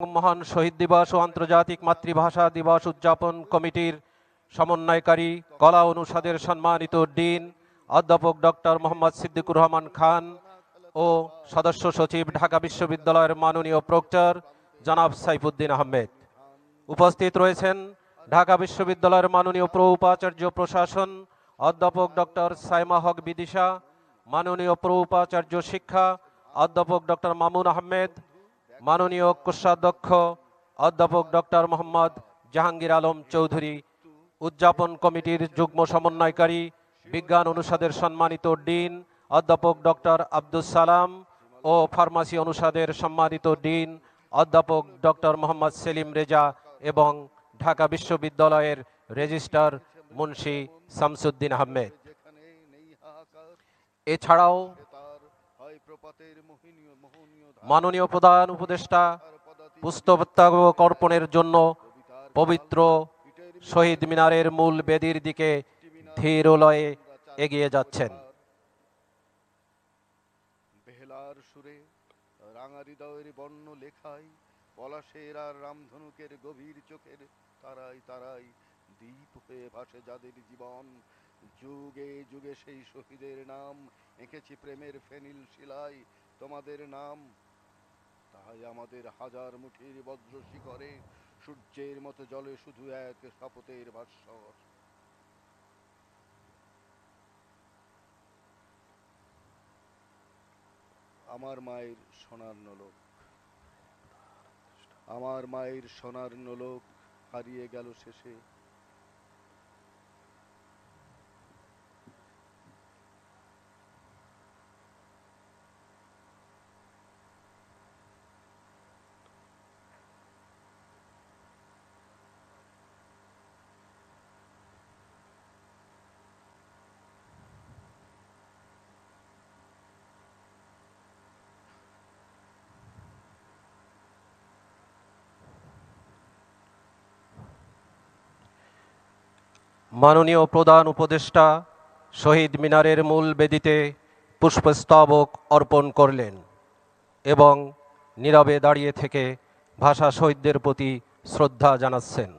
মহান শহীদ দিবস ও আন্তর্জাতিক মাতৃভাষা দিবস উদযাপন কমিটির সমন্বয়কারী কলা অনুষদের সম্মানিত ডিন অধ্যাপক ডক্টর মোহাম্মদ সিদ্দিকুর রহমান খান ও সদস্য সচিব ঢাকা বিশ্ববিদ্যালয়ের মাননীয় প্রক্টর জনাব সাইফুদ্দিন আহমেদ। উপস্থিত রয়েছেন ঢাকা বিশ্ববিদ্যালয়ের মাননীয় প্রো উপাচার্য প্রশাসন অধ্যাপক ডক্টর সাইমা হক বিদিশা, মাননীয় প্রো উপাচার্য শিক্ষা অধ্যাপক ডক্টর মামুন আহমেদ, মাননীয় কোষাধ্যক্ষ অধ্যাপক ডক্টর মোহাম্মদ জাহাঙ্গীর আলম চৌধুরী, উদযাপন কমিটির যুগ্ম সমন্বয়কারী বিজ্ঞান অনুষদের সম্মানিত ডিন অধ্যাপক ডক্টর আব্দুস সালাম ও ফার্মাসি অনুষদের সম্মানিত ডিন অধ্যাপক ডক্টর মোহাম্মদ সেলিম রেজা এবং ঢাকা বিশ্ববিদ্যালয়ের রেজিস্ট্রার মুন্সি শামসুদ্দিন আহমেদ। এছাড়াও মাননীয় প্রধান উপদেষ্টা পুষ্পস্তবক অর্পণের জন্য পবিত্র শহীদ মিনারের মূল বেদির দিকে ধীর লয়ে এগিয়ে যাচ্ছেন। বেহেলার সুরে রাঙা হৃদয়ের বর্ণ লেখায় পলাশের আর রামধনুকের গভীর চোখের তারাই তারাই দ্বীপ হয়ে ভাসে যাদের জীবন। যুগে যুগে সেই শহীদের নাম এঁকেছি প্রেমের ফেনিল শিলায় তোমাদের নাম। তাই আমাদের হাজার মুঠির বজ্র শিখরে সূর্যের মতো জলে শুধু এক শপথের ভাস্বর। আমার মায়ের সোনার নোলক, আমার মায়ের সোনার নোলক হারিয়ে গেল শেষে। মাননীয় প্রধান উপদেষ্টা শহীদ মিনারের মূল বেদিতে পুষ্পস্তবক অর্পণ করলেন এবং নীরবে দাঁড়িয়ে থেকে ভাষা শহীদদের প্রতি শ্রদ্ধা জানাচ্ছেন।